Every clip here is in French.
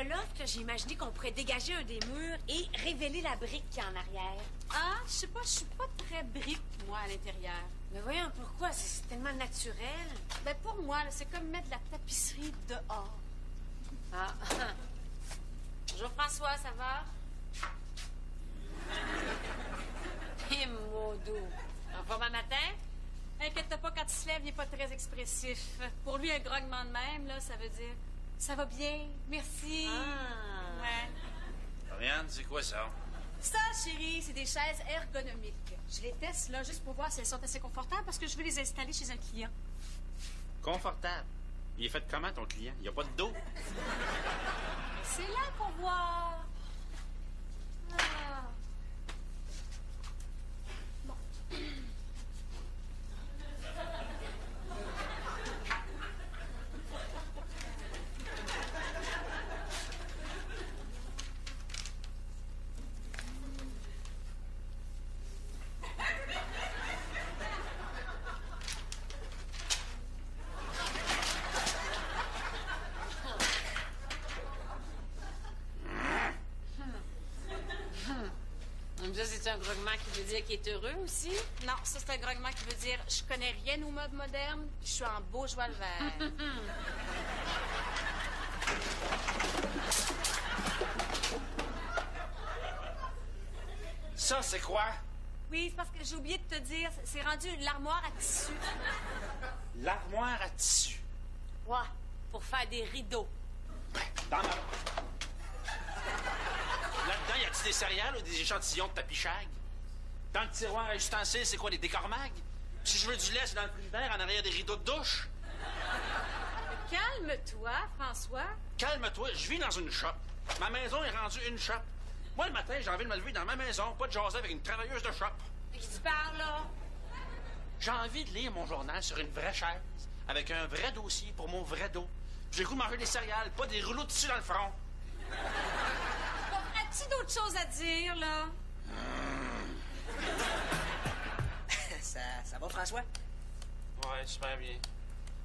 loft, j'ai imaginé qu'on pourrait dégager un des murs et révéler la brique qui est en arrière. Ah, je sais pas, je suis pas très brique, moi, à l'intérieur. Mais voyons, pourquoi? C'est tellement naturel. Ben, pour moi, là, c'est comme mettre de la tapisserie dehors. Ah. Bonjour, François, ça va? Et modo. En forme un matin? Inquiète-toi pas, quand il se lève, il est pas très expressif. Pour lui, un grognement de même, là, ça veut dire « Ça va bien, merci. Ah. Ouais. Ariane, c'est quoi ça? Ça, chérie, c'est des chaises ergonomiques. Je les teste, là, juste pour voir si elles sont assez confortables parce que je veux les installer chez un client. Confortable. Il est fait comment, ton client? Il n'y a pas de dos. C'est là qu'on voit. Ah. Bon. Ça, c'est un grognement qui veut dire qu'il est heureux aussi? Non, ça, c'est un grognement qui veut dire je connais rien aux modes modernes, puis je suis en beau joie le vert. Ça, c'est quoi? Oui, c'est parce que j'ai oublié de te dire, c'est rendu l'armoire à tissu. L'armoire à tissu. Ouais, pour faire des rideaux. Dans ma... Là-dedans, y a-t-il des céréales ou des échantillons de tapis shag? Dans le tiroir à ustensiles, c'est quoi, des décors mag? Si je veux du lait, c'est dans le frigidaire, en arrière des rideaux de douche. Calme-toi, François. Calme-toi, je vis dans une shop. Ma maison est rendue une shop. Moi, le matin, j'ai envie de me lever dans ma maison, pas de jaser avec une travailleuse de shop. De qui tu parles, là? J'ai envie de lire mon journal sur une vraie chaise, avec un vrai dossier pour mon vrai dos. J'ai le goût de manger des céréales, pas des rouleaux de tissu dans le front. As-tu d'autres choses à dire, là? Ça va, François? Ouais, super bien.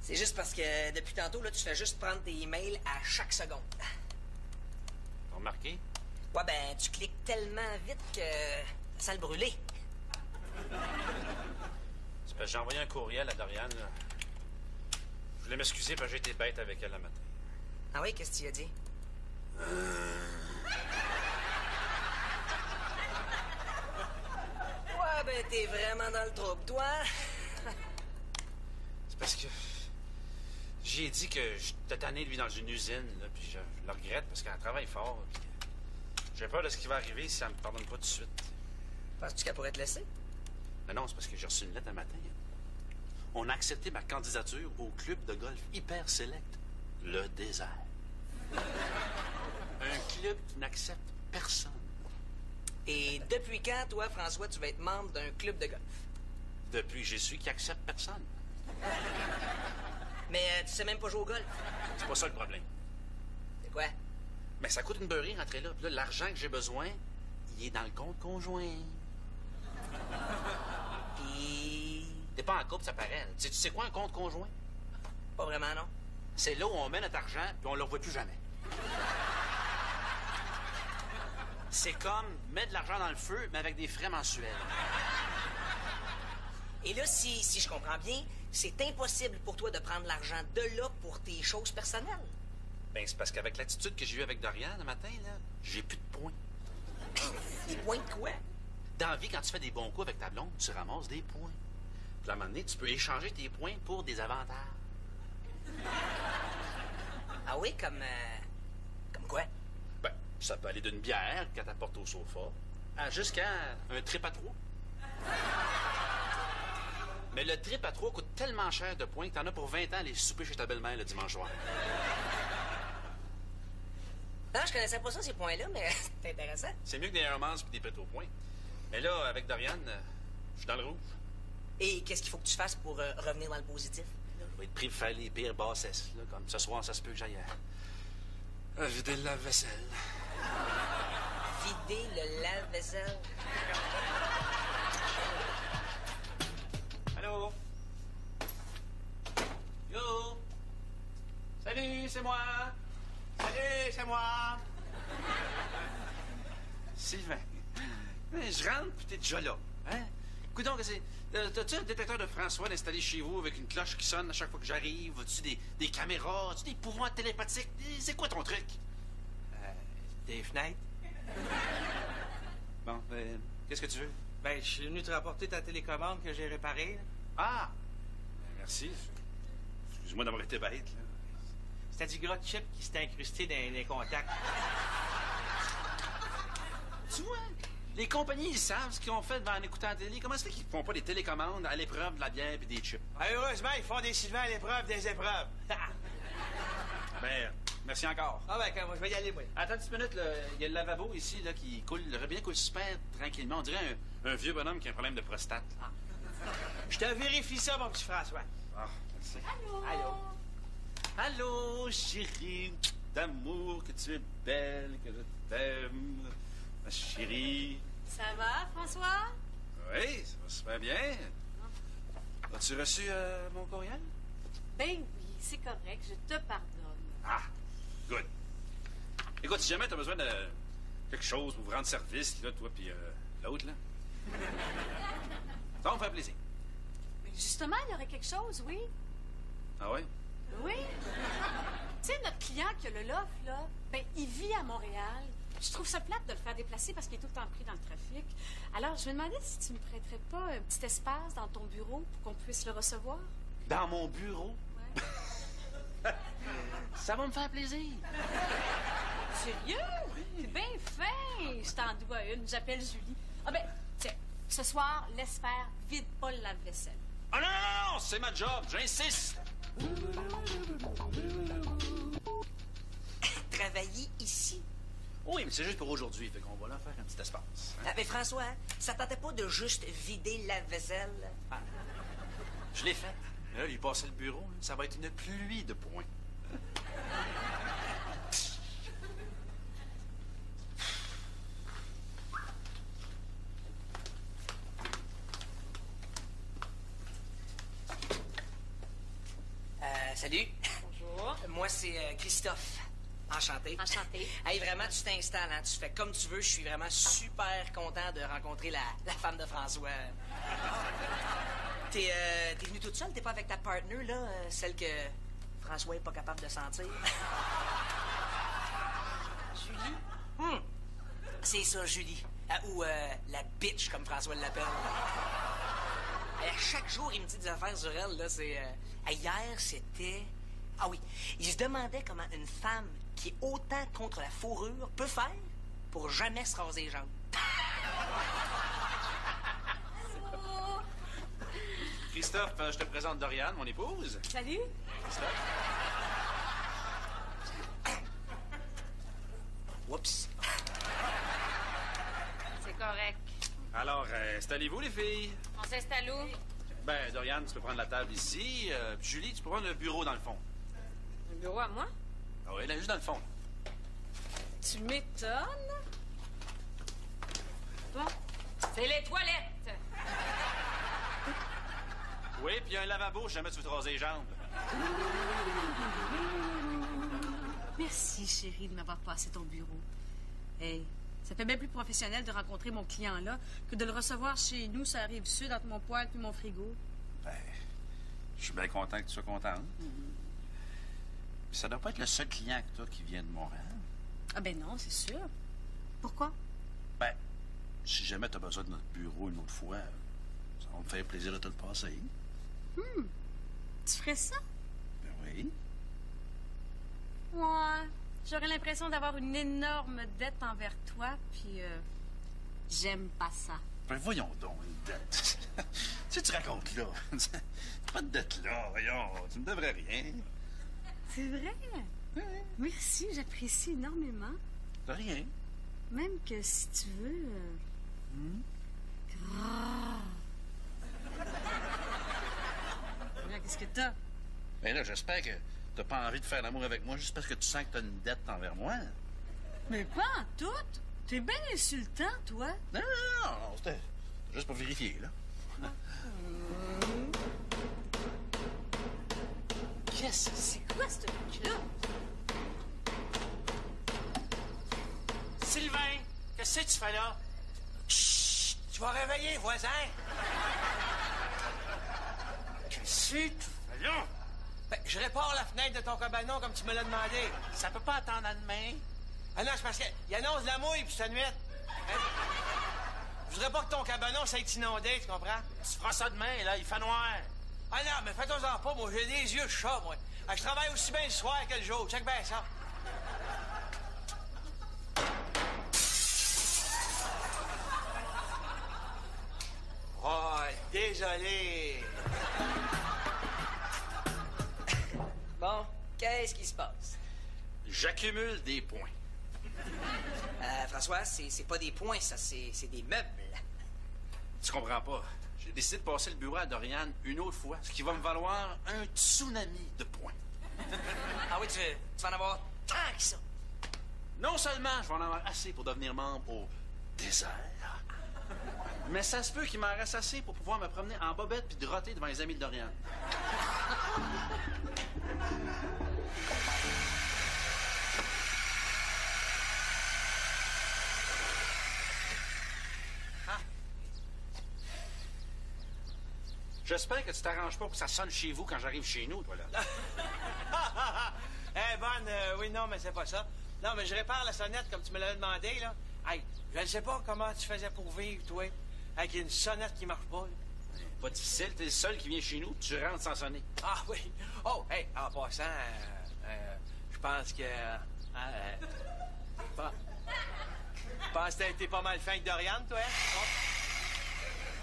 C'est juste parce que depuis tantôt, là, tu fais juste prendre tes emails à chaque seconde. T'as remarqué? Ouais, ben, tu cliques tellement vite que ça sent le brûler. C'est parce que j'ai envoyé un courriel à Doriane, là. Je voulais m'excuser parce que j'ai été bête avec elle le matin. Ah oui, qu'est-ce que tu as dit? Ouais, ben, t'es vraiment dans le trouble, toi. C'est parce que j'ai dit que j'étais tanné de lui dans une usine, là, puis je le regrette parce qu'elle travaille fort, puis j'ai peur de ce qui va arriver si elle me pardonne pas tout de suite. Penses-tu qu'elle pourrait te laisser? Mais non, c'est parce que j'ai reçu une lettre un matin. On a accepté ma candidature au club de golf hyper select, le désert. Un club qui n'accepte personne. Et depuis quand, toi, François, tu vas être membre d'un club de golf? Depuis Jésus qui accepte personne. Mais tu sais même pas jouer au golf. C'est pas ça le problème. C'est quoi? Mais ça coûte une beurrée rentrer là. Puis là, l'argent que j'ai besoin, il est dans le compte conjoint. Puis... T'es pas en couple, ça paraît. Tu sais quoi, un compte conjoint? Pas vraiment, non? C'est là où on met notre argent, puis on le revoit plus jamais. C'est comme mettre de l'argent dans le feu, mais avec des frais mensuels. Et là, si je comprends bien, c'est impossible pour toi de prendre l'argent de là pour tes choses personnelles. Ben, c'est parce qu'avec l'attitude que j'ai eue avec Dorian le matin, là, j'ai plus de points. Des points de quoi? Dans la vie, quand tu fais des bons coups avec ta blonde, tu ramasses des points. Puis à un moment donné, tu peux échanger tes points pour des avantages. Ah oui, comme quoi? Ben, ça peut aller d'une bière que t'apportes au sofa jusqu'à un trip à trois. Mais le trip à trois coûte tellement cher de points que t'en as pour 20 ans les souper chez ta belle-mère le dimanche soir. Non, je connaissais pas ça, ces points-là, mais c'est intéressant. C'est mieux que des romances puis des prêts au point. Mais là, avec Dorian, je suis dans le rouge. Et qu'est-ce qu'il faut que tu fasses pour revenir dans le positif? Là, je vais être pris pour faire les pires bassesses. Là, comme ce soir, ça se peut que j'aille à vider le lave-vaisselle. Vider le lave-vaisselle? Allô? Yo! Salut, c'est moi! Salut, c'est moi. Sylvain, je rentre puis t'es déjà là. Hein? Coudonc, t'as-tu un détecteur de François installé chez vous avec une cloche qui sonne à chaque fois que j'arrive? As-tu des caméras? As-tu des pouvoirs télépathiques? C'est quoi ton truc? Des fenêtres? Bon, qu'est-ce que tu veux? Ben, je suis venu te rapporter ta télécommande que j'ai réparée. Là. Ah! Merci. Excuse-moi d'avoir été bête, là. C'était du gros chip qui s'était incrusté dans les contacts. Tu vois, les compagnies, ils savent ce qu'ils ont fait en écoutant la télé. Comment ça fait qu'ils font pas des télécommandes à l'épreuve de la bière et des chips? Ah, heureusement, ils font des Sylvain à l'épreuve des épreuves. Ben, merci encore. Ah ben, moi, je vais y aller, moi. Attends une petite minute, là. Il y a le lavabo ici, là, qui coule. Le robinet coule super tranquillement. On dirait un vieux bonhomme qui a un problème de prostate. Je te vérifie ça, mon petit François. Ah, merci. Allô? Allô? Allô, chérie d'amour, que tu es belle, que je t'aime. Ma chérie. Ça va, François? Oui, ça va super bien. As-tu reçu mon courriel? Ben oui, c'est correct, je te pardonne. Ah, good. Écoute, si jamais t'as besoin de quelque chose pour vous rendre service, là, toi puis l'autre, là. Ça va me faire plaisir. Mais justement, il y aurait quelque chose, oui. Ah ouais? Oui. Tu sais, notre client qui a le loft, là, ben, il vit à Montréal. Je trouve ça plate de le faire déplacer parce qu'il est tout le temps pris dans le trafic. Alors, je me demandais si tu me prêterais pas un petit espace dans ton bureau pour qu'on puisse le recevoir. Dans mon bureau? Ouais. Ça va me faire plaisir. Sérieux? C'est bien fin. Je t'en dois une. J'appelle Julie. Ah ben, tiens, ce soir, laisse faire, vide pas le lave-vaisselle. Ah non, non, non, c'est ma job, j'insiste. Travailler ici? Oui, mais c'est juste pour aujourd'hui, fait qu'on va là faire un petit espace. Hein? Ah, mais François, ça tentait pas de juste vider la vaisselle? Je l'ai fait. Là, lui passer le bureau, là, ça va être une pluie de points. Salut. Bonjour. Moi, c'est Christophe. Enchanté. Enchanté. Hey, vraiment, tu t'installes, hein? Tu fais comme tu veux. Je suis vraiment super content de rencontrer la femme de François. T'es venu toute seule? T'es pas avec ta partner, là? Celle que François est pas capable de sentir? Julie? C'est ça, Julie. Ou la bitch, comme François l'appelle. Chaque jour, il me dit des affaires sur elle, là. C'est... hier, c'était... Ah oui, il se demandait comment une femme qui est autant contre la fourrure peut faire pour jamais se raser les jambes. Christophe, je te présente Doriane, mon épouse. Salut. Christophe. Oups. C'est correct. Alors, installez-vous, les filles. On s'installe où? Ben, Doriane, tu peux prendre la table ici. Puis Julie, tu peux prendre le bureau dans le fond. Un bureau à moi? Ah oui, là, juste dans le fond. Tu m'étonnes. Bon. C'est les toilettes. Oui, puis il y a un lavabo si jamais tu veux te raser les jambes. Merci, chérie, de m'avoir passé ton bureau. Hey, ça fait bien plus professionnel de rencontrer mon client là que de le recevoir chez nous, ça arrive sud, entre mon poêle puis mon frigo. Ben, je suis bien content que tu sois contente. Puis ça doit pas être le seul client que toi qui vient de Montréal. Ah ben non, c'est sûr. Pourquoi? Ben, si jamais tu as besoin de notre bureau une autre fois, ça va me faire plaisir de te le passer. Tu ferais ça? Ben oui. Ouais. J'aurais l'impression d'avoir une énorme dette envers toi, puis j'aime pas ça. Ben voyons donc, une dette. Tu racontes là. Pas de dette là, voyons. Tu me devrais rien. C'est vrai? Oui. Merci, j'apprécie énormément. De rien. Même que si tu veux... Regarde, qu'est-ce que t'as? Ben là, j'espère que t'as pas envie de faire l'amour avec moi juste parce que tu sens que t'as une dette envers moi. Mais pas en tout. T'es bien insultant, toi. Non, non, non, non, c'était juste pour vérifier, là. Qu'est-ce que c'est quoi, ce truc-là? Qu'est-ce que tu fais là? Chut! Tu vas réveiller, voisin! Qu'est-ce que tu fais là? Ben, je répare la fenêtre de ton cabanon comme tu me l'as demandé. Ça peut pas attendre à demain. Ah non, c'est parce qu'il annonce de la mouille puis ça nuit. Hein? Je voudrais pas que ton cabanon s'aille inondé, tu comprends? Tu feras ça demain, là, il fait noir. Ah non, mais fais-toi-en pas, moi, j'ai des yeux de chat, moi. Ah, je travaille aussi bien le soir que le jour. Check bien ça. Oh, désolé. Bon, qu'est-ce qui se passe? J'accumule des points. François, c'est pas des points, ça, c'est des meubles. Tu comprends pas. J'ai décidé de passer le bureau à Dorian une autre fois, ce qui va me valoir un tsunami de points. Ah oui, tu vas en avoir tant que ça. Non seulement je vais en avoir assez pour devenir membre au désert, mais ça se peut qu'il m'en reste assez pour pouvoir me promener en bobette puis drotter devant les amis de Dorian. J'espère que tu t'arranges pas pour que ça sonne chez vous quand j'arrive chez nous, toi, là. Eh, bonne, oui, non, mais c'est pas ça. Non, mais je répare la sonnette comme tu me l'as demandé, là. Hey, je ne sais pas comment tu faisais pour vivre, toi, avec une sonnette qui marche pas, là. Pas difficile, t'es le seul qui vient chez nous, tu rentres sans sonner. Ah, oui. Oh, hey, en passant, je pense que... Je pense que t'es pas mal fin avec Dorian, toi, hein?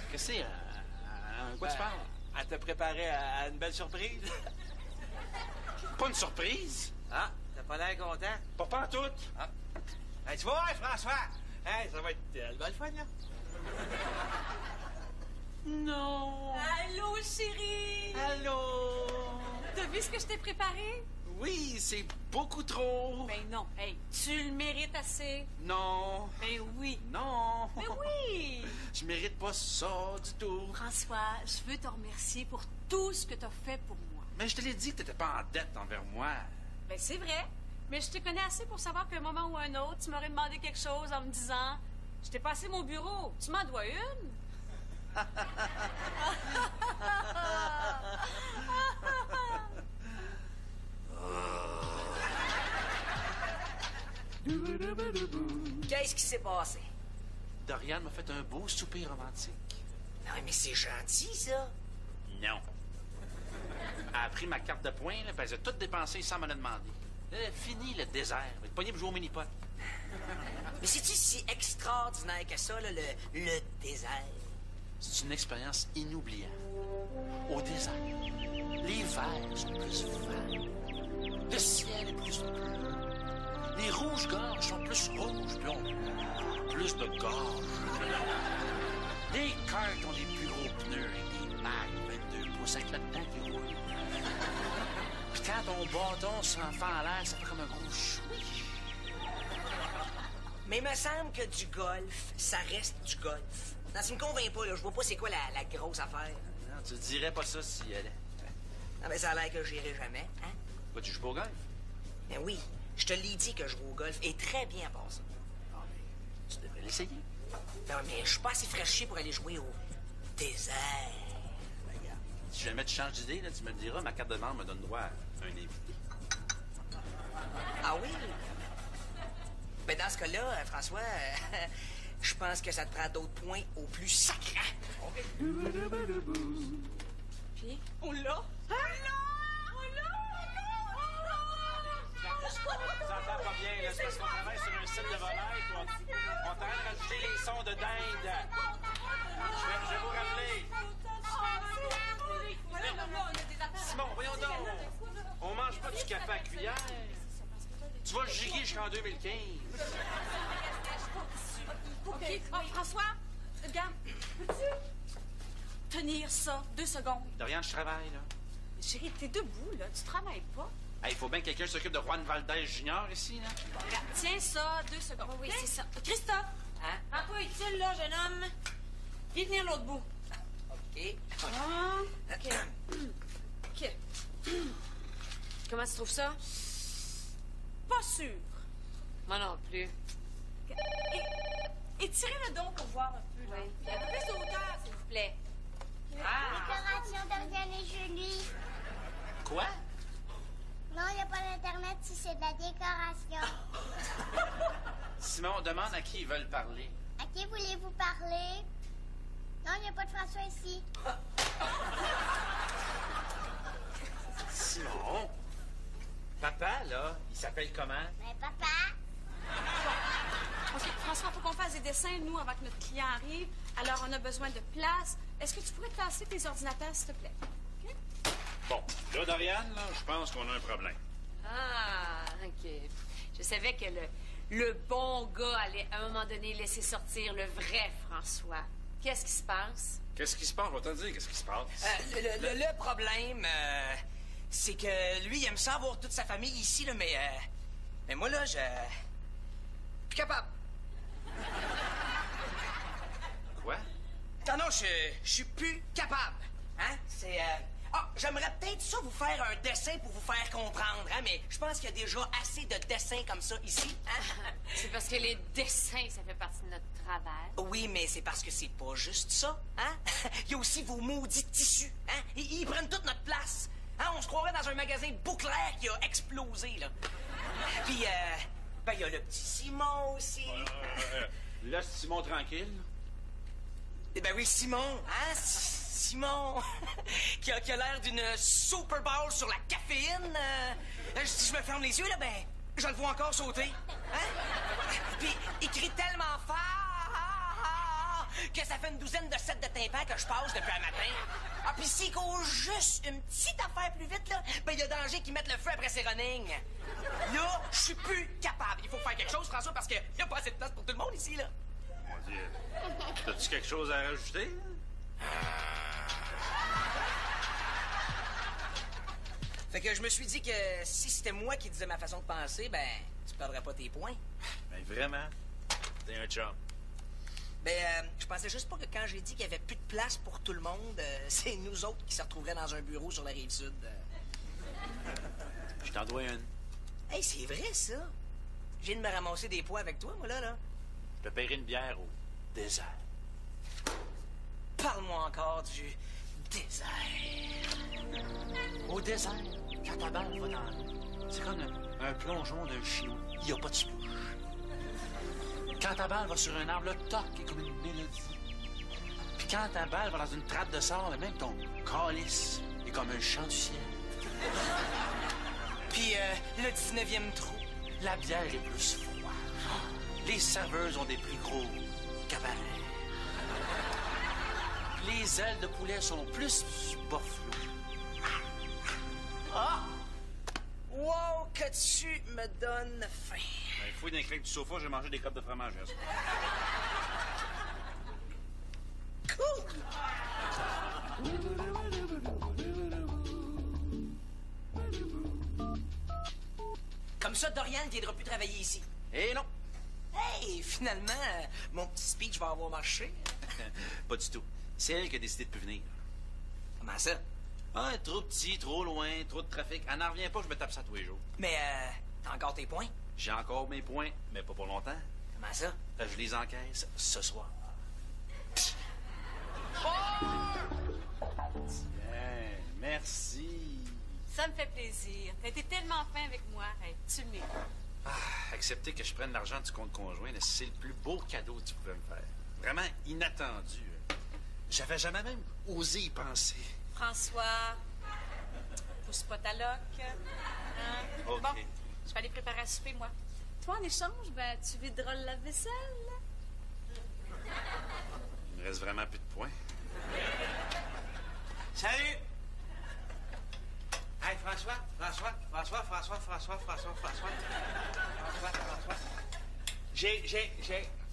Qu'est-ce que c'est? Quoi tu parles? Elle t'a préparé à une belle surprise. Pas une surprise? Ah, t'as pas l'air content? Pas pantoute. Ah. Hey, tu vas voir, François! Hey, ça va être le bel fun, là. Non. Allô, chérie! Allô? T'as vu ce que je t'ai préparé? Oui, c'est beaucoup trop. Ben non. Hey, tu le mérites assez. Non. Ben oui. Non. Ben oui! Je mérite pas ça du tout. François, je veux te remercier pour tout ce que t'as fait pour moi. Mais je te l'ai dit que t'étais pas en dette envers moi. Ben c'est vrai, mais je te connais assez pour savoir qu'à un moment ou un autre, tu m'aurais demandé quelque chose en me disant « Je t'ai passé mon bureau, tu m'en dois une? » Qu'est-ce qui s'est passé? Dorian m'a fait un beau souper romantique. Non, mais c'est gentil, ça. Non. Elle a pris ma carte de points, là, puis elle a tout dépensé sans me le demander. Fini le désert. Elle va être pognée pour jouer au mini-pot. Mais c'est-tu si extraordinaire que ça, là, le désert? C'est une expérience inoubliable. Au désert, les vers sont plus verts. Le ciel est plus bleu. Les rouges-gorges sont plus rouges, puis ont plus de gorge. Les cartes ont des plus gros pneus avec des mags 22 pouces avec là-dedans qui roulent. Puis quand ton bâton s'enfant en l'air, ça fait comme un gros chouï. Mais il me semble que du golf, ça reste du golf. Non, ça me convainc pas, là. Je vois pas c'est quoi la grosse affaire. Non, tu dirais pas ça si elle... Non, mais ça a l'air que j'irai jamais, hein? Quoi, tu joues pas au golf? Ben oui, je te l'ai dit que je joue au golf, et très bien à part ça. Ah, mais tu devrais l'essayer. Non, mais je suis pas assez fraîché pour aller jouer au désert. Ben, regarde, si jamais tu changes d'idée, là, tu me le diras, ma carte de membre me donne droit à un invité. Ah oui? Ben dans ce cas-là, François, je pense que ça te prend d'autres points au plus sacré. OK. Puis, on l'a? J'entends pas bien, là. C'est parce qu'on travaille sur un site de volaille, puis on t'arrête de rajouter les sons de dinde. Je vais vous rappeler. Simon, voyons donc. On mange pas du café à cuillère. Tu vas giguer jusqu'en 2015. OK. Oh, François, regarde. Peux-tu tenir ça 2 secondes? Dorian, je travaille, là. Chérie, t'es debout, là. Tu travailles pas. Il faut bien que quelqu'un s'occupe de Juan Valdez Jr. ici, là. Regarde, tiens ça 2 secondes. Oui, c'est ça. Christophe! Hein? Rends-toi utile, là, jeune homme. Viens tenir l'autre bout. OK. Ah, OK. OK. Comment tu trouves ça? Pas sûr. Moi non plus. Étirez le dos pour voir un peu, là. Oui. Un peu plus de hauteur, s'il vous plaît. Décoration d'Oriane et Julie. Quoi? Non, il n'y a pas d'Internet si c'est de la décoration. Simon, demande à qui ils veulent parler. À qui voulez-vous parler? Non, il n'y a pas de François ici. Simon? Papa, là, il s'appelle comment? Mais papa, OK, François, faut qu'on fasse des dessins, nous, avant que notre client arrive. Alors, on a besoin de place. Est-ce que tu pourrais tasser tes ordinateurs, s'il te plaît? OK? Bon, là, Doriane, là, je pense qu'on a un problème. Ah, OK. Je savais que le bon gars allait, à un moment donné, laisser sortir le vrai François. Qu'est-ce qui se passe? Qu'est-ce qui se passe? Je vais te dire qu'est-ce qui se passe. Le problème, c'est que lui, il aime ça avoir toute sa famille ici, là, mais moi, là, je... Plus capable. Quoi? Non, je suis plus capable. Hein? C'est, j'aimerais peut-être ça vous faire un dessin pour vous faire comprendre, hein, mais je pense qu'il y a déjà assez de dessins comme ça ici, hein? C'est parce que les dessins, ça fait partie de notre travail. Oui, mais c'est parce que c'est pas juste ça, hein? Il y a aussi vos maudits tissus, hein? Ils prennent toute notre place. Hein? On se croirait dans un magasin Bouclair qui a explosé, là. Puis, il y a le petit Simon aussi. Laisse Simon tranquille. Eh ben oui, Simon, hein? Simon, qui a l'air d'une Super Bowl sur la caféine. Si je me ferme les yeux, là, ben, je le vois encore sauter. Hein? Puis, il crie tellement fort que ça fait une douzaine de sets de tympans que je passe depuis un matin. Ah, puis s'il court juste une petite affaire plus vite, là, ben, il y a danger qu'il mette le feu après ses runnings. Là, je suis plus capable. Il faut faire quelque chose, François, parce qu'il n'y a pas assez de place pour tout le monde ici, là. Mon Dieu. T'as-tu quelque chose à rajouter? Fait que je me suis dit que si c'était moi qui disais ma façon de penser, ben, tu perdrais pas tes points. Ben vraiment, t'es un chum. Ben, je pensais juste pas que quand j'ai dit qu'il y avait plus de place pour tout le monde, c'est nous autres qui se retrouveraient dans un bureau sur la Rive-Sud. Je t'en dois une. Hey, c'est vrai, ça. Je viens de me ramasser des poids avec toi, moi, là. Je te paierai une bière au désert. Parle-moi encore du désert. Au désert, quand ta balle va dans l'eau, c'est comme un plongeon d'un chinois. Il n'y a pas de spouche. Quand ta balle va sur un arbre, le toc est comme une mélodie. Puis quand ta balle va dans une trappe de sable, même ton calice est comme un chant du ciel. Puis, le 19e trou. La bière est plus froide. Les serveuses ont des plus gros cabarets. Les ailes de poulet sont plus buffalo. Ah! Wow, que tu me donnes faim. Ben, fouille dans les craques du sofa, j'ai mangé des côtes de fromage. Hein, Cool! Comme ça, Dorian ne viendra plus travailler ici. Eh non, Hey, finalement, mon petit speech va avoir marché. pas du tout. C'est elle qui a décidé de plus venir. Comment ça? Ah, trop petit, trop loin, trop de trafic. Elle n'en revient pas, je me tape ça tous les jours. Mais, t'as encore tes points? J'ai encore mes points, mais pas pour longtemps. Comment ça? Je les encaisse ce soir. Tiens, merci. Ça me fait plaisir. T'as été tellement fin avec moi. Hey, tu le mérites. Ah, accepter que je prenne l'argent du compte conjoint, c'est le plus beau cadeau que tu pouvais me faire. Vraiment inattendu. J'avais jamais même osé y penser. François, pousse pas ta loque. Hein? OK. Bon, je vais aller préparer à souper, moi. Toi, en échange, ben, tu videras le lave-vaisselle. Il me reste vraiment plus de points. Salut! Hey, François. J'ai...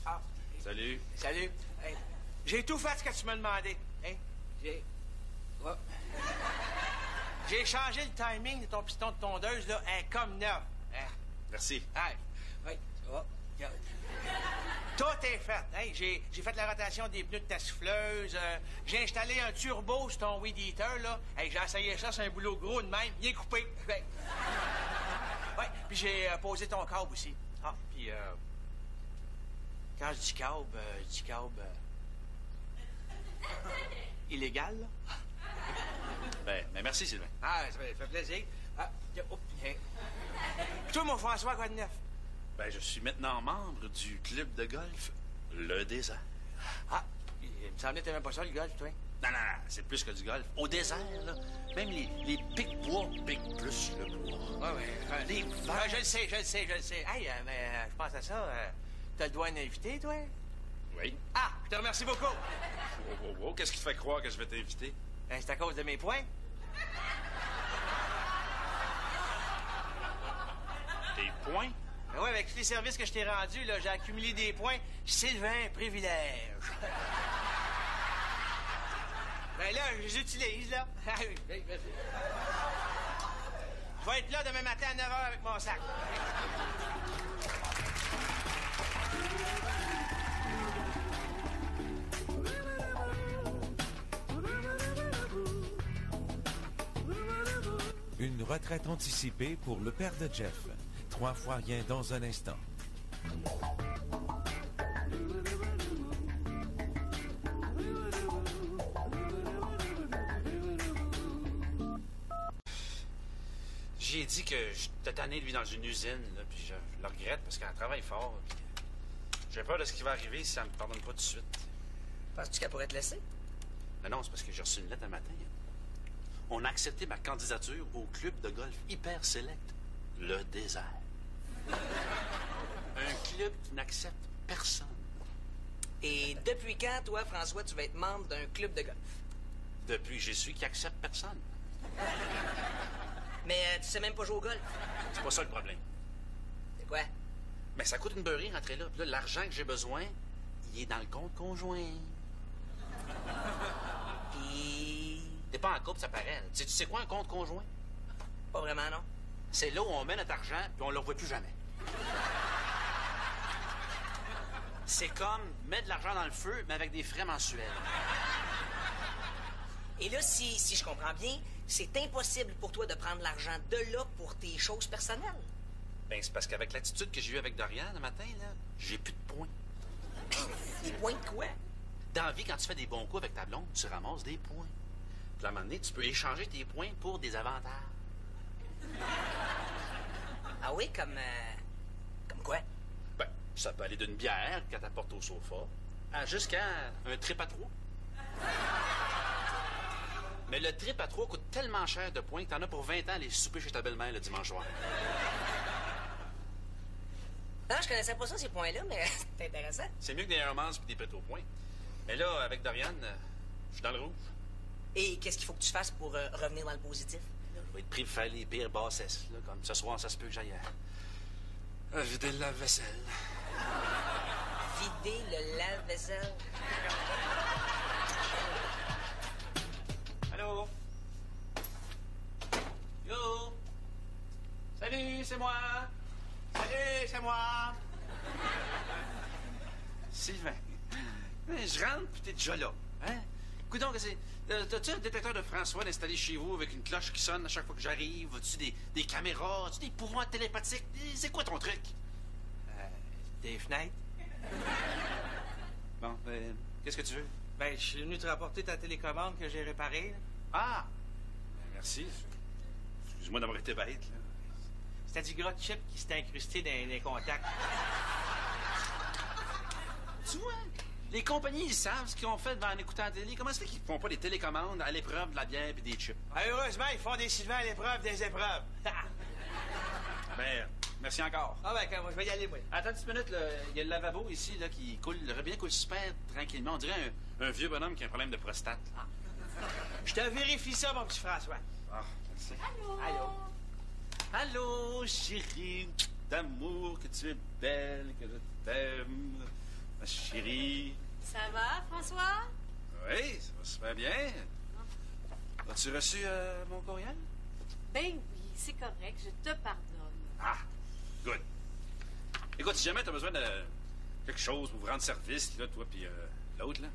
Ah, Salut. salut. Hey, j'ai tout fait ce que tu m'as demandé. Hein? Oh. J'ai changé le timing de ton piston de tondeuse, là, hein, comme neuf. Hein? Merci. Hey, oui, oh, regarde. Tout est fait. Hein? J'ai fait la rotation des pneus de ta souffleuse. J'ai installé un turbo sur ton weed eater, là. Hey, j'ai essayé ça, c'est un boulot gros de même. Il est coupé. Ouais, puis j'ai posé ton câble aussi. Ah, puis quand je dis câble, illégal, là? Ben merci, Sylvain. Ah, ça fait plaisir. Ah, oh, hey. Toi, mon François, quoi de neuf? Ben, je suis maintenant membre du club de golf Le Désert. Ah, il me semblait que t'aimais pas ça, le golf, toi. Non, c'est plus que du golf. Au désert, là, même les pics bois piquent plus le bois. Ouais. Les vaches. Je le sais. Hey, mais je pense à ça. T'as le droit d'un invité, toi? Oui. Ah, je te remercie beaucoup. Oh, qu'est-ce qui te fait croire que je vais t'inviter? C'est à cause de mes points. Tes points? Ben oui, avec tous les services que je t'ai rendus, là, j'ai accumulé des points. Sylvain Privilège. Ben là, je les utilise, là. Ah oui, merci. Je vais être là demain matin à 9h avec mon sac. Une retraite anticipée pour le père de Jeff. 3 fois rien dans un instant. J'ai dit que j'étais tanné de lui dans une usine, là, puis je le regrette parce qu'elle travaille fort. Puis j'ai peur de ce qui va arriver si elle me pardonne pas tout de suite. Penses-tu qu'elle pourrait te laisser? Non, c'est parce que j'ai reçu une lettre un matin. On a accepté ma candidature au club de golf hyper select, Le Désert. Un club qui n'accepte personne. Et depuis quand, toi, François, tu vas être membre d'un club de golf? Depuis que j'y suis, qui accepte personne. Mais tu sais même pas jouer au golf. C'est pas ça le problème. C'est quoi? Mais ça coûte une beurrée rentrer là. Puis là, l'argent que j'ai besoin, il est dans le compte conjoint. Puis... T'es pas en couple, ça paraît. Tu sais quoi un compte conjoint? Pas vraiment, non? C'est là où on met notre argent, puis on le revoit plus jamais. C'est comme mettre de l'argent dans le feu, mais avec des frais mensuels. Et là, si je comprends bien, c'est impossible pour toi de prendre l'argent de là pour tes choses personnelles. Ben, c'est parce qu'avec l'attitude que j'ai eue avec Dorian le matin, là, j'ai plus de points. Des points de quoi? Dans la vie, quand tu fais des bons coups avec ta blonde, tu ramasses des points. Puis à un moment donné, tu peux échanger tes points pour des avantages. Ah oui, comme quoi? Ben, ça peut aller d'une bière qu'elle t'apporte au sofa jusqu'à un trip à 3. Mais le trip à 3 coûte tellement cher de points que t'en as pour 20 ans les soupers chez ta belle-mère le dimanche soir. Non, je connaissais pas ça, ces points-là, mais c'est intéressant. C'est mieux que des romances puis des prêts aux points. Mais là, avec Dorian, je suis dans le rouge. Et qu'est-ce qu'il faut que tu fasses pour revenir dans le positif? Je vais être pris pour faire les pires bassesses. Là, comme ce soir, ça se peut que j'aille à vider le lave-vaisselle. Vider le lave-vaisselle? Allô? Yo? Salut, c'est moi. Salut, c'est moi. Sylvain. Je rentre, puis t'es déjà là. Hein? Coudonc, t'as-tu un détecteur de François installé chez vous avec une cloche qui sonne à chaque fois que j'arrive? As-tu des caméras? As-tu des pouvoirs télépathiques? C'est quoi ton truc? Des fenêtres? Bon, qu'est-ce que tu veux? Ben, je suis venu te rapporter ta télécommande que j'ai réparée, là. Ah! Merci. Excuse-moi d'avoir été bête, là. C'était du gras de chip qui s'était incrusté dans les contacts. Tu vois? Les compagnies, ils savent ce qu'ils ont fait en écoutant la télé. Comment ça fait qu'ils font pas des télécommandes à l'épreuve de la bière et des chips? Ah, heureusement, ils font des Sylvains à l'épreuve des épreuves. Ben, merci encore. Ah ben, moi, je vais y aller, moi. Attends une petite minute, là. Il y a le lavabo ici, là, qui coule. Le robinet coule super tranquillement. On dirait un vieux bonhomme qui a un problème de prostate. Ah. Je te vérifie ça, mon petit François. Ah, merci. Allô? Allô? Allô, chérie d'amour, que tu es belle, que je t'aime. Ma chérie. Ça va, François? Oui, ça va super bien. As-tu reçu mon courriel? Ben oui, c'est correct, je te pardonne. Ah, good. Écoute, si jamais tu as besoin de quelque chose pour vous rendre service, là, toi puis l'autre, là,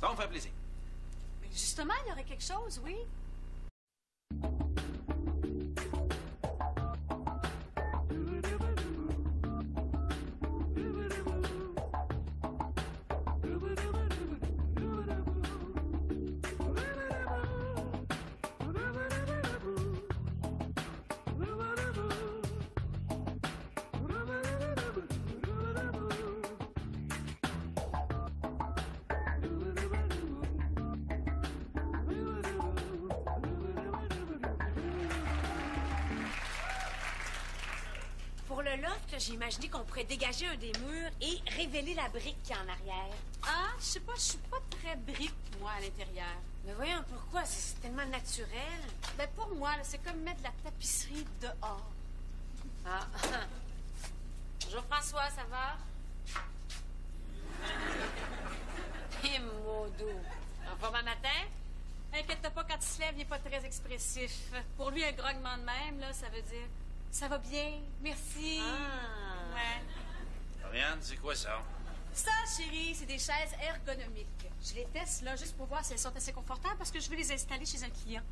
ça va me faire plaisir. Mais justement, il y aurait quelque chose, oui. le loft, là, j'ai imaginé qu'on pourrait dégager un des murs et révéler la brique qui est en arrière. Ah, je sais pas, je suis pas très brique, moi, à l'intérieur. Mais voyons, pourquoi? C'est tellement naturel. Ben, pour moi, là, c'est comme mettre de la tapisserie dehors. Ah. Bonjour, François, ça va? Et modo. En forme un matin? Inquiète-toi pas, quand il se lève, il est pas très expressif. Pour lui, un grognement de même, là, ça veut dire « Ça va bien, merci. Ah. Ouais. Dorian, c'est quoi ça? Ça, chérie, c'est des chaises ergonomiques. Je les teste, là, juste pour voir si elles sont assez confortables parce que je veux les installer chez un client.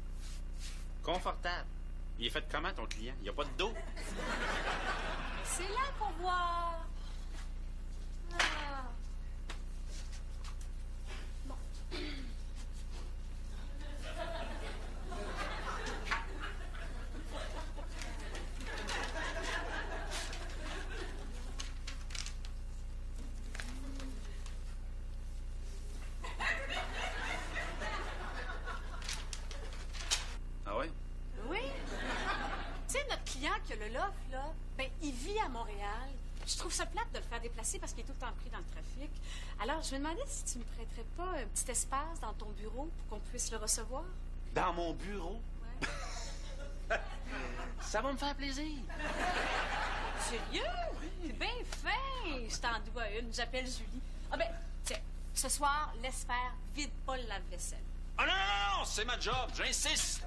Confortable. Il est fait comment, ton client? Il n'y a pas de dos. C'est là qu'on voit. Ah. Bon. Ah ouais? Oui. Tu sais, notre client qui a le loft, là, ben, il vit à Montréal. Je trouve ça plate de le faire déplacer parce qu'il est tout le temps pris dans le trafic. Alors, je me demandais si tu me prêterais pas un petit espace dans ton bureau pour qu'on puisse le recevoir. Dans mon bureau? Ouais. Ça va me faire plaisir. Sérieux? C'est bien fin. Je t'en dois une. J'appelle Julie. Ah ben, tiens, ce soir, laisse faire, vide pas le lave-vaisselle. Ah non, non, non, c'est ma job, j'insiste.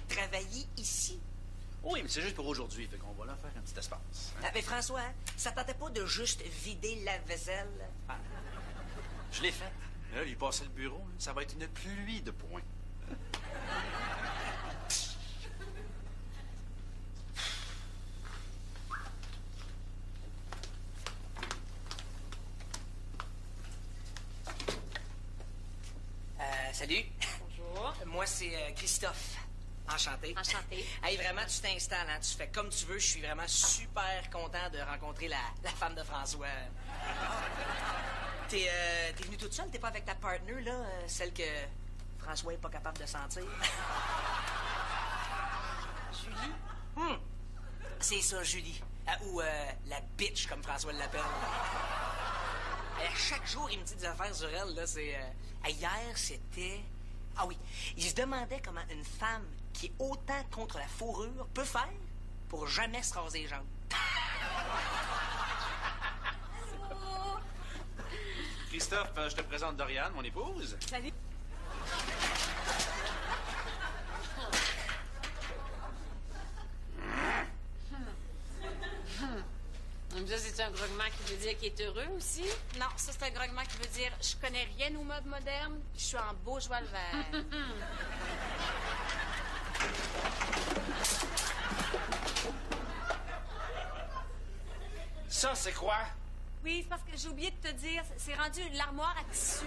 Travailler ici? Oui, mais c'est juste pour aujourd'hui, fait qu'on va là faire un petit espace. Hein? Ah, mais François, ça tentait pas de juste vider la vaisselle? Ah, je l'ai fait. Mais là, lui passer le bureau, hein, ça va être une pluie de points. Salut. Bonjour. Moi, c'est Christophe. Enchanté. Enchanté. Hey, vraiment, tu t'installes, hein? Tu fais comme tu veux. Je suis vraiment super content de rencontrer la femme de François. T'es venue toute seule? T'es pas avec ta partner, là? Celle que François est pas capable de sentir? Julie? C'est ça, Julie. Ou la bitch, comme François l'appelle. Chaque jour, il me dit des affaires sur elle, là. C'est... hier, c'était... Ah oui, il se demandait comment une femme qui est autant contre la fourrure peut faire pour jamais se raser les jambes. Christophe, je te présente Dorian, mon épouse. Salut. Ça, c'est un grognement qui veut dire qu'il est heureux aussi? Non, ça, c'est un grognement qui veut dire je connais rien aux modes modernes, puis je suis en beau joie le vert. Ça, c'est quoi? Oui, c'est parce que j'ai oublié de te dire, c'est rendu l'armoire à tissu.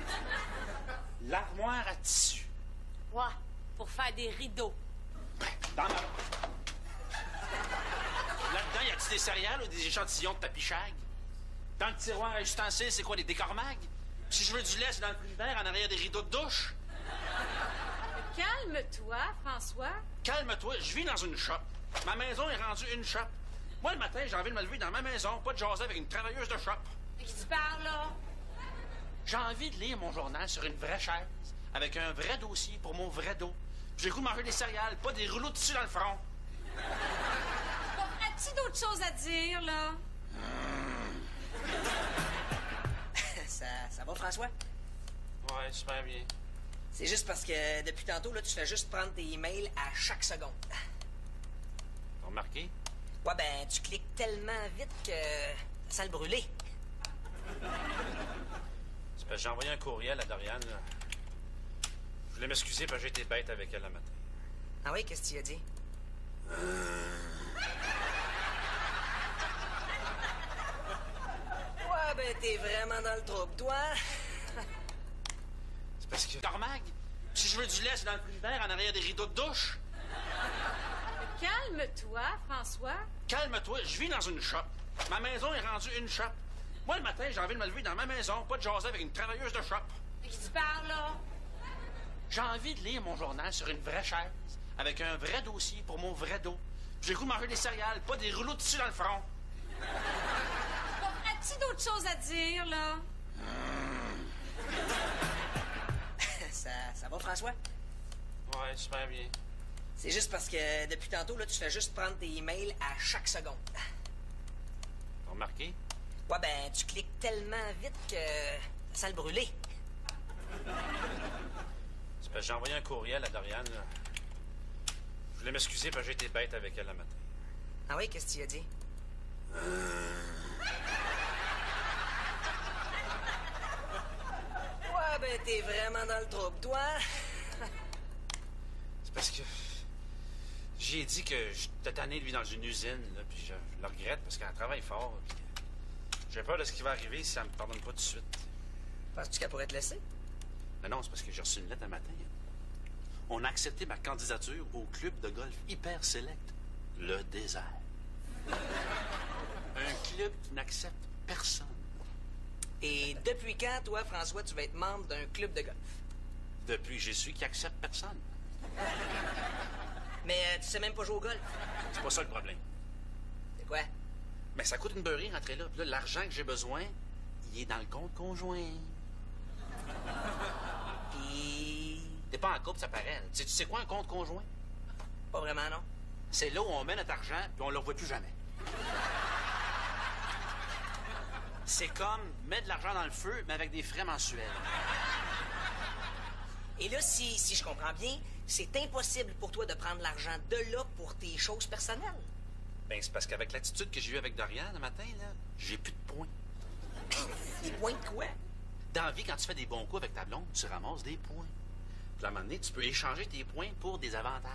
L'armoire à tissu. Ouais, pour faire des rideaux. Dans ma... Là-dedans, y a-t-il des céréales ou des échantillons de tapis shag? Dans le tiroir à ustensiles, c'est quoi, des décors mag? Si je veux du lait, c'est dans le plumard, en arrière des rideaux de douche. Calme-toi, François. Calme-toi, je vis dans une shop. Ma maison est rendue une shop. Moi, le matin, j'ai envie de me lever dans ma maison, pas de jaser avec une travailleuse de shop. De qui tu parles, là? J'ai envie de lire mon journal sur une vraie chaise, avec un vrai dossier pour mon vrai dos. J'ai le goût de manger des céréales, pas des rouleaux de tissu dans le front. Bon, as-tu d'autres choses à dire, là? Ça va, François? Ouais, super bien. C'est juste parce que depuis tantôt, là, tu fais juste prendre tes emails à chaque seconde. T'as remarqué? Ouais, ben, tu cliques tellement vite que ça sent le brûler. C'est parce que j'ai envoyé un courriel à Dorian, là. Je voulais m'excuser parce que j'ai été bête avec elle le matin. Ah oui, qu'est-ce que tu as dit? Ouais, ben, t'es vraiment dans le trouble, toi. C'est parce que... Cormag, si je veux du lait, c'est dans le plumard, en arrière des rideaux de douche. Calme-toi, François. Calme-toi, je vis dans une shop. Ma maison est rendue une shop. Moi, le matin, j'ai envie de me lever dans ma maison, pas de jaser avec une travailleuse de shop. De qui tu parles, là? J'ai envie de lire mon journal sur une vraie chaise, avec un vrai dossier pour mon vrai dos. J'ai le goût de manger des céréales, pas des rouleaux de tissu dans le front. Bon, as-tu d'autres choses à dire, là? Ça va, François? Ouais, super bien. C'est juste parce que depuis tantôt, là, tu fais juste prendre tes emails à chaque seconde. T'as remarqué? Ouais, ben, tu cliques tellement vite que ça sent le brûler. C'est parce que j'ai envoyé un courriel à Doriane, là. Je voulais m'excuser parce que j'ai été bête avec elle le matin. Ah oui, qu'est-ce que tu as dit? Ouais, ben, t'es vraiment dans le trouble, toi. C'est parce que j'ai dit que j'étais tanné de lui dans une usine, là, puis je le regrette parce qu'elle travaille fort. Puis j'ai peur de ce qui va arriver si elle me pardonne pas tout de suite. Penses-tu qu'elle pourrait te laisser? Non, c'est parce que j'ai reçu une lettre un matin. On a accepté ma candidature au club de golf hyper select, le désert. Un club qui n'accepte personne. Et depuis quand, toi, François, tu vas être membre d'un club de golf? Depuis que j'ai su qu'il accepte personne. Mais tu sais même pas jouer au golf. C'est pas ça le problème. C'est quoi? Mais ça coûte une beurrée rentrer là. Puis là, l'argent que j'ai besoin, il est dans le compte conjoint. Puis... T'es pas en couple, ça paraît. Tu sais quoi un compte conjoint? Pas vraiment, non? C'est là où on met notre argent, puis on le revoit plus jamais. C'est comme mettre de l'argent dans le feu, mais avec des frais mensuels. Et là, si je comprends bien, c'est impossible pour toi de prendre l'argent de là pour tes choses personnelles. Ben, c'est parce qu'avec l'attitude que j'ai eue avec Dorian le matin, là, j'ai plus de points. Des points de quoi? Dans la vie, quand tu fais des bons coups avec ta blonde, tu ramasses des points. Puis à un moment donné, tu peux échanger tes points pour des avantages.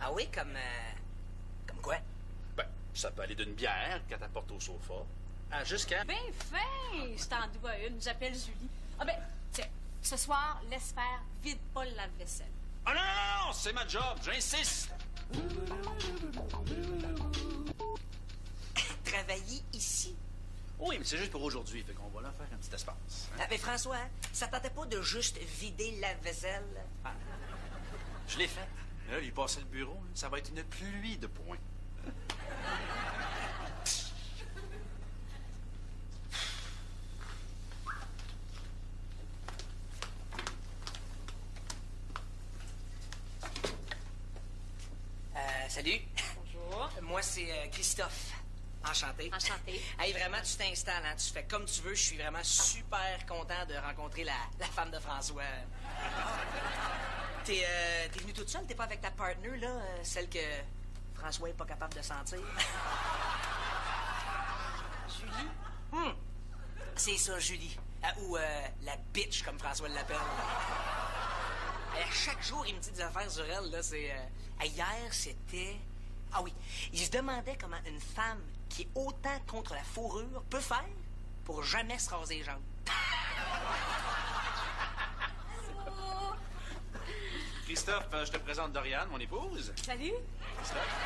Ah oui, comme quoi? Ben, ça peut aller d'une bière que t'apportes au sofa à jusqu'à... Ben fin! Je t'en dois une. J'appelle Julie. Ah ben, tiens, ce soir, laisse faire, vide pas le lave-vaisselle. Ah non, non, non, c'est ma job, j'insiste! Travailler ici? Oui, mais c'est juste pour aujourd'hui, fait qu'on va là faire un petit espace. Hein? Ah, mais François, hein, ça tentait pas de juste vider la vaisselle? Ah, je l'ai fait. Mais là, lui passer le bureau, hein, ça va être une pluie de points. Salut. Bonjour. Moi, c'est Christophe. Enchanté. Enchanté. Hey, vraiment, tu t'installes, hein? Tu fais comme tu veux. Je suis vraiment super content de rencontrer la femme de François. T'es venue toute seule? T'es pas avec ta partner, là? Celle que François est pas capable de sentir? Julie? C'est ça, Julie. Ou la bitch, comme François l'appelle. À chaque jour, il me dit des affaires sur elle, là. C'est... hier, c'était... Ah oui, il se demandait comment une femme qui est autant contre la fourrure peut faire pour jamais se raser les jambes. Christophe, je te présente Dorian, mon épouse. Salut. Christophe.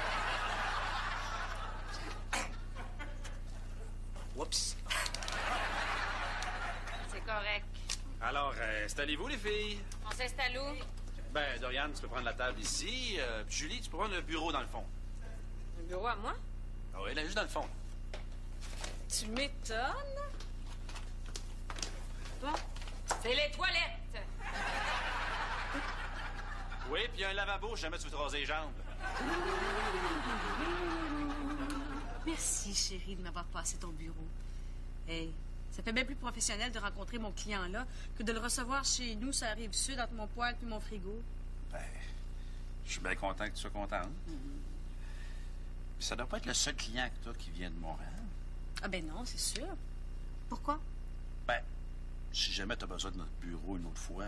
Oups. C'est correct. Alors, installez-vous, les filles. On s'installe où? Ben, Dorian, tu peux prendre la table ici. Puis Julie, tu peux prendre le bureau dans le fond. Un bureau à moi? Ah oui, là, juste dans le fond. Tu m'étonnes. Bon. C'est les toilettes. Oui, puis il y a un lavabo, si jamais tu veux te raser les jambes. Merci, chérie, de m'avoir passé ton bureau. Hey, ça fait bien plus professionnel de rencontrer mon client là que de le recevoir chez nous, sur la Rive-Sud, entre mon poêle et mon frigo. Ben, je suis bien content que tu sois contente. Puis ça doit pas être le seul client que toi qui vient de Montréal. Ah ben non, c'est sûr. Pourquoi? Ben, si jamais tu as besoin de notre bureau une autre fois,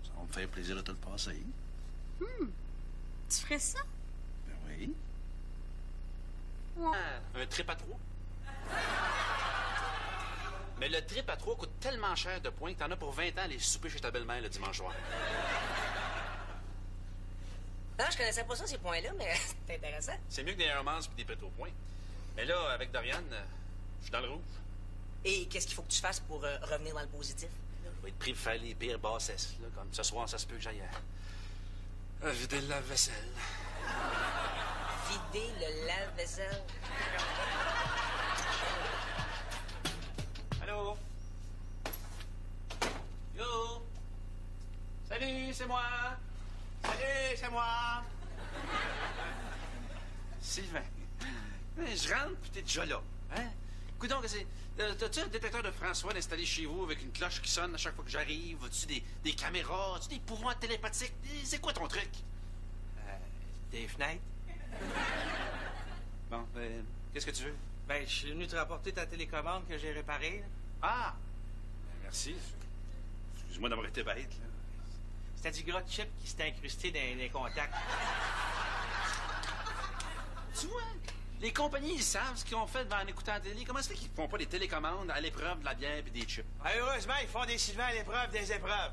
ça va me faire plaisir de te le passer. Tu ferais ça? Ben oui. Un trip à trois. Mais le trip à trois coûte tellement cher de points que t'en as pour 20 ans à aller souper chez ta belle-mère le dimanche soir. Non, je connaissais pas ça, ces points-là, mais c'est intéressant. C'est mieux que des Hermans et des prêts au point. Mais là, avec Dorian, je suis dans le rouge. Et qu'est-ce qu'il faut que tu fasses pour revenir dans le positif? Je vais être pris pour faire les pires bassesses, là. Comme ce soir, ça se peut que j'aille à vider le lave-vaisselle. Vider le lave-vaisselle. Allô? Yo! Salut, c'est moi! Salut, c'est moi. Sylvain, je rentre, puis t'es déjà là. Hein? Coudonc, t'as-tu un détecteur de François installé chez vous avec une cloche qui sonne à chaque fois que j'arrive? As-tu des caméras? As-tu des pouvoirs télépathiques? C'est quoi ton truc? Des fenêtres? Bon, qu'est-ce que tu veux? Ben, je suis venu te rapporter ta télécommande que j'ai réparée. Là. Ah! Merci. Excuse-moi d'avoir été bête, là. C'était du gros chip qui s'était incrusté dans les contacts. Tu vois, les compagnies, ils savent ce qu'ils ont fait en écoutant la télé. Comment ça fait qu'ils font pas des télécommandes à l'épreuve de la bière et des chips? Ah, heureusement, ils font des Sylvain à l'épreuve des épreuves.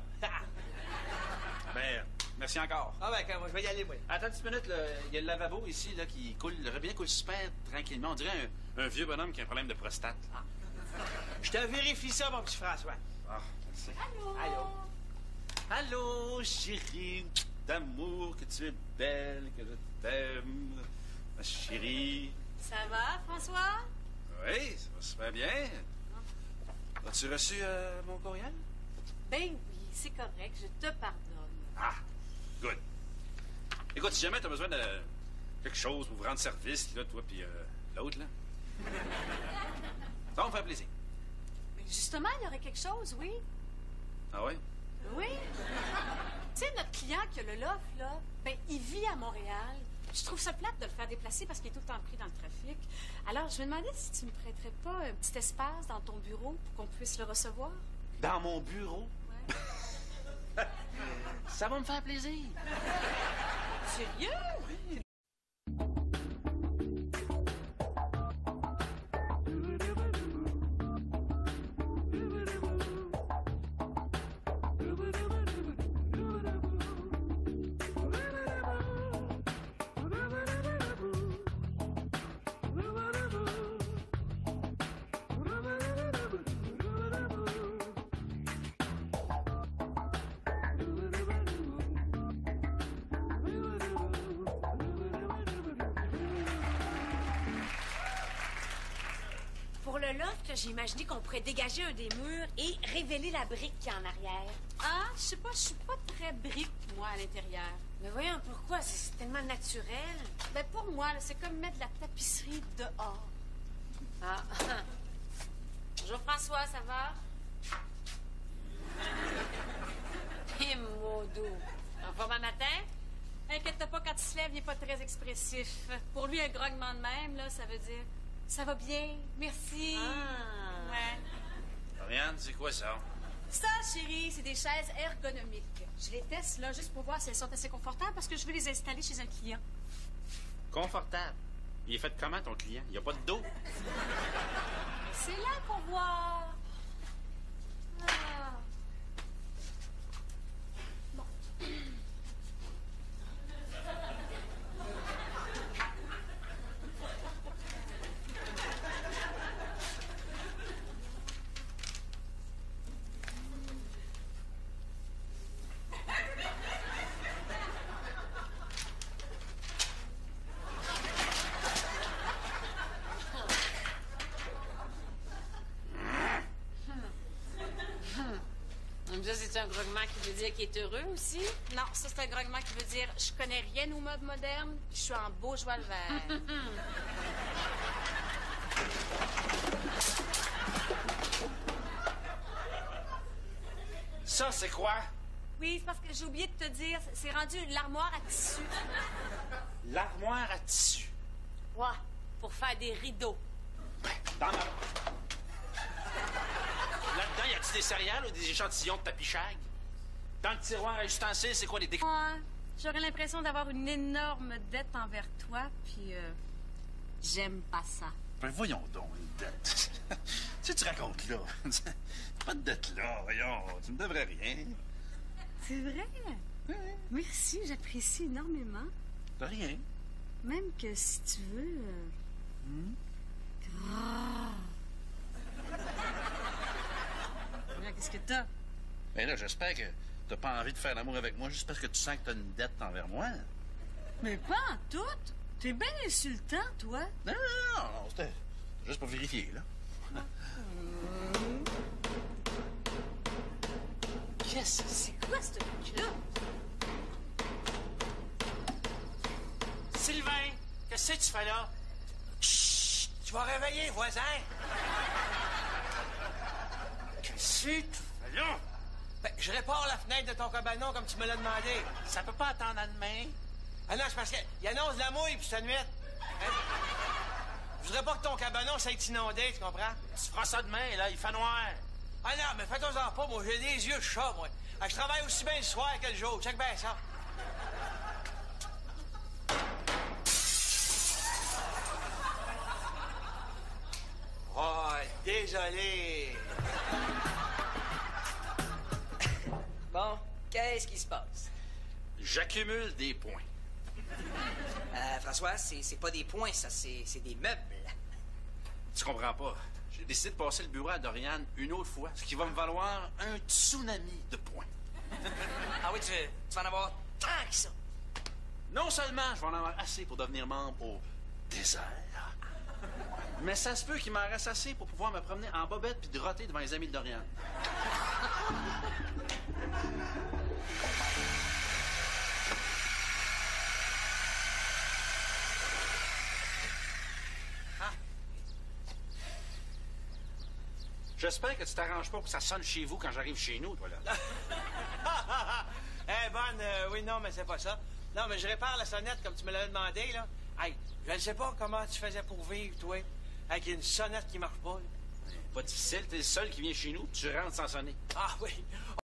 Ben, merci encore. Ah ben, quand moi, je vais y aller, moi. Attends une petite minute, là. Il y a le lavabo ici, là, qui coule. Le robinet coule super tranquillement. On dirait un vieux bonhomme qui a un problème de prostate. Je te vérifie ça, mon petit François. Ah, merci. Allô? Allô? Allô, chérie d'amour, que tu es belle, que je t'aime. Ma chérie. Ça va, François? Oui, ça va super bien. As-tu reçu mon courriel? Ben oui, c'est correct, je te pardonne. Ah, good. Écoute, si jamais tu as besoin de quelque chose pour vous rendre service, là, toi puis l'autre, là, ça va me faire plaisir. Mais justement, il y aurait quelque chose, oui. Ah ouais? Oui. Tu sais, notre client qui a le loft, là, ben, il vit à Montréal. Je trouve ça plate de le faire déplacer parce qu'il est tout le temps pris dans le trafic. Alors, je me demandais si tu me prêterais pas un petit espace dans ton bureau pour qu'on puisse le recevoir. Dans mon bureau? Ouais. Ça va me faire plaisir. Sérieux? Oui. Pour le loft, j'ai imaginé qu'on pourrait dégager un des murs et révéler la brique qui est en arrière. Ah, je sais pas, je suis pas très brique, moi, à l'intérieur. Mais voyons, pourquoi? C'est tellement naturel. Ben, pour moi, là, c'est comme mettre de la tapisserie dehors. Ah. Bonjour, François, ça va? Et mon dos. En forme un matin? Inquiète-toi pas, quand il se lève, il est pas très expressif. Pour lui, un grognement de même, là, ça veut dire « Ça va bien, merci. Ah. Ouais. Marianne, c'est quoi ça? Ça, chérie, c'est des chaises ergonomiques. Je les teste, là, juste pour voir si elles sont assez confortables parce que je veux les installer chez un client. Confortable. Il est fait comment, ton client? Il n'y a pas de dos. C'est là qu'on voit. Ah. Bon. Ça, c'est un grognement qui veut dire qu'il est heureux aussi? Non, ça, c'est un grognement qui veut dire « Je connais rien aux modes modernes, puis je suis en beau joie le vert. » Ça, c'est quoi? Oui, c'est parce que j'ai oublié de te dire, c'est rendu l'armoire à tissu. L'armoire à tissu. Ouais, pour faire des rideaux. Dans ma... Là-dedans, y a-t-il des céréales ou des échantillons de tapis shag? Dans le tiroir à ustensiles, c'est quoi des décos? Ouais, j'aurais l'impression d'avoir une énorme dette envers toi, puis j'aime pas ça. Ben voyons donc, une dette. Tu sais, tu racontes là. Pas de dette là, voyons. Tu me devrais rien. C'est vrai? Merci, j'apprécie énormément. De rien. Même que si tu veux... Qu'est-ce que t'as? Mais là, j'espère que t'as pas envie de faire l'amour avec moi juste parce que tu sens que t'as une dette envers moi. Mais pas en tout. T'es bien insultant, toi. Non, non, non, non, c'était juste pour vérifier, là. Qu'est-ce que c'est quoi, ce truc-là? Sylvain, qu'est-ce que tu fais là? Chut! Tu vas réveiller, voisin! Qu'est-ce que tu fais là? Ben, je répare la fenêtre de ton cabanon comme tu me l'as demandé. Ça peut pas attendre à demain. Ah non, c'est parce qu'il annonce la mouille puis ça nuit. Hein? Je voudrais pas que ton cabanon s'aille inondé, tu comprends? Tu feras ça demain, là, il fait noir. Ah non, mais fais-toi-en pas, moi, j'ai des yeux de chat, moi. Ah, je travaille aussi bien le soir que le jour. Check bien ça. Oh, désolé. Bon, qu'est-ce qui se passe? J'accumule des points. François, c'est pas des points, ça, c'est des meubles. Tu comprends pas. J'ai décidé de passer le bureau à Dorian une autre fois, ce qui va me valoir un tsunami de points. Ah oui, tu vas en avoir tant que ça. Non seulement je vais en avoir assez pour devenir membre au désert, mais ça se peut qu'il m'en reste assez pour pouvoir me promener en bobette puis de roter devant les amis de Dorian. J'espère que tu t'arranges pas pour que ça sonne chez vous quand j'arrive chez nous, toi, là. Eh, bonne, oui, non, mais c'est pas ça. Non, mais je répare la sonnette comme tu me l'avais demandé, là. Hey, je ne sais pas comment tu faisais pour vivre, toi, avec une sonnette qui marche pas, là. Pas difficile, t'es le seul qui vient chez nous, tu rentres sans sonner. Ah oui.